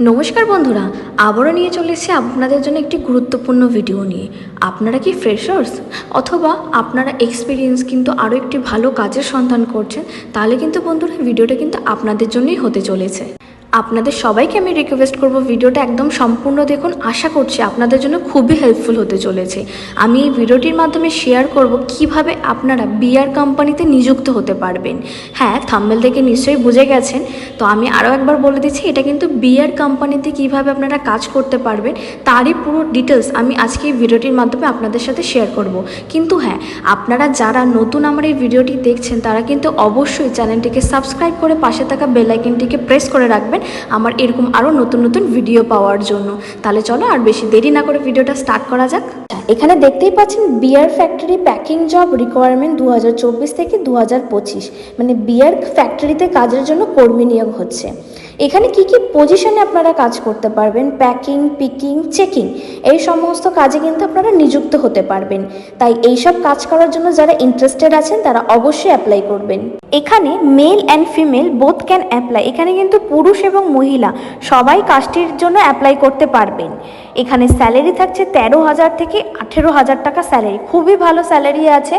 নমস্কার বন্ধুরা, আবারও নিয়ে চলে এসেছি আপনাদের জন্য একটি গুরুত্বপূর্ণ ভিডিও নিয়ে। আপনারা কি ফ্রেশার্স অথবা আপনারা এক্সপিরিয়েন্স কিন্তু আরও একটি ভালো কাজের সন্ধান করছেন, তাহলে কিন্তু বন্ধুরা ভিডিওটা কিন্তু আপনাদের জন্যই হতে চলেছে। আপনাদের সবাইকে আমি রিকোয়েস্ট করব ভিডিওটা একদম সম্পূর্ণ দেখুন। আশা করছি আপনাদের জন্য খুবই হেল্পফুল হতে চলেছে। আমি এই ভিডিওটির মাধ্যমে শেয়ার করব কিভাবে আপনারা বিআর কোম্পানিতে নিযুক্ত হতে পারবেন। হ্যাঁ, থাম্বনেল থেকে নিশ্চয়ই বুঝে গেছেন, তো আমি আরও একবার বলে দিচ্ছি, এটা কিন্তু বিআর কোম্পানিতে কিভাবে আপনারা কাজ করতে পারবেন তারই পুরো ডিটেলস আমি আজকে এই ভিডিওটির মাধ্যমে আপনাদের সাথে শেয়ার করব। কিন্তু হ্যাঁ, আপনারা যারা নতুন আমার এই ভিডিওটি দেখছেন তারা কিন্তু অবশ্যই চ্যানেলটিকে সাবস্ক্রাইব করে পাশে থাকা বেল আইকনটিকে প্রেস করে রাখবেন আমার এরকম আরও নতুন নতুন ভিডিও পাওয়ার জন্য। তাহলে চলো আর বেশি দেরি না করে ভিডিওটা স্টার্ট করা যাক। এখানে দেখতেই পাচ্ছেন বিয়ার ফ্যাক্টরি প্যাকিং জব রিকোয়ারমেন্ট 2024 থেকে 2025, মানে বিয়ার ফ্যাক্টরিতে কাজের জন্য কর্মী নিয়োগ হচ্ছে। এখানে কি কি পজিশনে আপনারা কাজ করতে পারবেন, প্যাকিং, পিকিং, চেকিং, এই সমস্ত কাজে কিন্তু আপনারা নিযুক্ত হতে পারবেন। তাই এইসব কাজ করার জন্য যারা ইন্টারেস্টেড আছেন তারা অবশ্যই অ্যাপ্লাই করবেন। এখানে male and female both can apply. এখানে কিন্তু পুরুষ এবং মহিলা সবাই কাজটির জন্য অ্যাপ্লাই করতে পারবেন। এখানে স্যালারি থাকছে 13,000 থেকে 18,000 টাকা স্যালারি, খুবই ভালো স্যালারি আছে।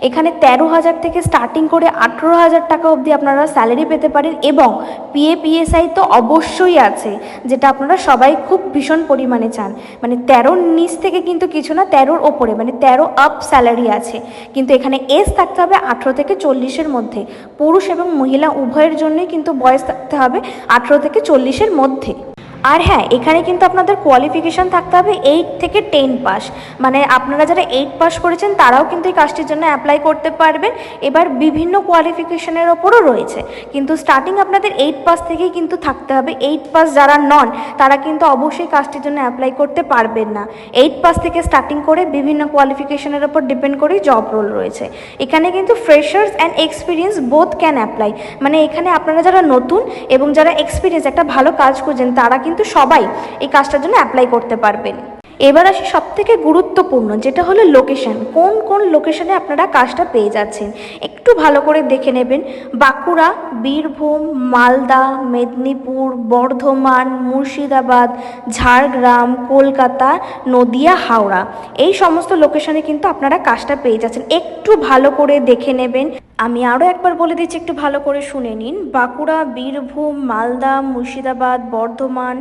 এখানে 13,000 থেকে স্টার্টিং করে 18,000 টাকা অবধি আপনারা স্যালারি পেতে পারেন, এবং পিএফআই তো অবশ্যই আছে, যেটা আপনারা সবাই খুব ভীষণ পরিমাণে চান। মানে 13 নিচ থেকে কিন্তু কিছু না, 13 ওপরে মানে 13 আপ স্যালারি আছে। কিন্তু এখানে এজ থাকতে হবে 18 থেকে 40-এর মধ্যে। পুরুষ এবং মহিলা উভয়ের জন্যই কিন্তু বয়স থাকতে হবে 18 থেকে 40-এর মধ্যে। আর হ্যাঁ, এখানে কিন্তু আপনাদের কোয়ালিফিকেশান থাকতে হবে 8 থেকে 10 পাস। মানে আপনারা যারা 8 পাস করেছেন তারাও কিন্তু এই কাজটির জন্য অ্যাপ্লাই করতে পারবেন। এবার বিভিন্ন কোয়ালিফিকেশনের ওপরও রয়েছে, কিন্তু স্টার্টিং আপনাদের 8 পাস থেকেই কিন্তু থাকতে হবে। 8 পাস যারা নন তারা কিন্তু অবশ্যই কাজটির জন্য অ্যাপ্লাই করতে পারবেন না। 8 পাস থেকে স্টার্টিং করে বিভিন্ন কোয়ালিফিকেশনের ওপর ডিপেন্ড করেই জব রোল রয়েছে। এখানে কিন্তু freshers and experience both can apply. মানে এখানে আপনারা যারা নতুন এবং যারা এক্সপিরিয়েন্স একটা ভালো কাজ করছেন তারা কিন্তু সবাই এই কাজটার জন্য অ্যাপ্লাই করতে পারবেন। এবার আসি সবথেকে গুরুত্বপূর্ণ, যেটা হলো লোকেশন। কোন কোন লোকেশনে আপনারা কাজটা পেয়ে যাচ্ছেন একটু ভালো করে দেখে নেবেন। বাঁকুড়া, বীরভূম, মালদা, মেদিনীপুর, বর্ধমান, মুর্শিদাবাদ, ঝাড়গ্রাম, কলকাতা, নদিয়া, হাওড়া, এই সমস্ত লোকেশনে কিন্তু আপনারা কাজটা পেয়ে যাচ্ছেন। একটু ভালো করে দেখে নেবেন। আমি আরও একবার বলে দিচ্ছি, একটু ভালো করে শুনে নিন। বাঁকুড়া, বীরভূম, মালদা, মুর্শিদাবাদ, বর্ধমান,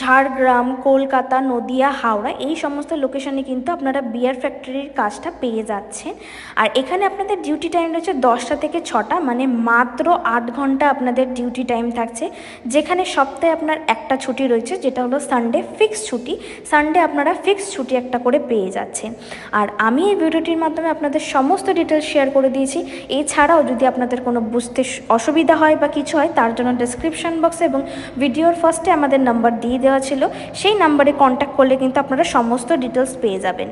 ঝাড়গ্রাম, কলকাতা, নদিয়া, হাওড়া, এই সমস্ত লোকেশনে কিন্তু আপনারা বিয়ার ফ্যাক্টরির কাজটা পেয়ে যাচ্ছেন। আর এখানে আপনাদের ডিউটি টাইম রয়েছে 10টা থেকে 6টা, মানে মাত্র 8 ঘন্টা আপনাদের ডিউটি টাইম থাকছে। যেখানে সপ্তাহে আপনার একটা ছুটি রয়েছে, যেটা হলো সানডে, ফিক্সড ছুটি। সানডে আপনারা ফিক্সড ছুটি একটা করে পেয়ে যাচ্ছেন। আর আমি এই ভিডিওটির মাধ্যমে আপনাদের সমস্ত ডিটেলস শেয়ার করে দিয়েছি। এছাড়াও যদি আপনাদের কোনো বুঝতে অসুবিধা হয় বা কিছু হয়, তার জন্য ডেসক্রিপশন বক্সে এবং ভিডিওর ফার্স্টে আমাদের নাম্বার দিয়ে দেওয়া ছিল, সেই নাম্বারে কন্ট্যাক্ট করলে কিন্তু আপনারা সমস্ত ডিটেলস পেয়ে যাবেন।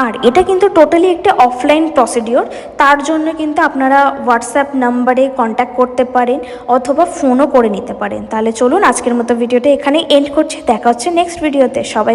আর এটা কিন্তু টোটালি একটা অফলাইন প্রসিডিওর, তার জন্য কিন্তু আপনারা হোয়াটসঅ্যাপ নাম্বারে কন্ট্যাক্ট করতে পারেন অথবা ফোনও করে নিতে পারেন। তাহলে চলুন আজকের মতো ভিডিওটা এখানেই এন্ড করছি। দেখা হচ্ছে নেক্সট ভিডিওতে। সবাই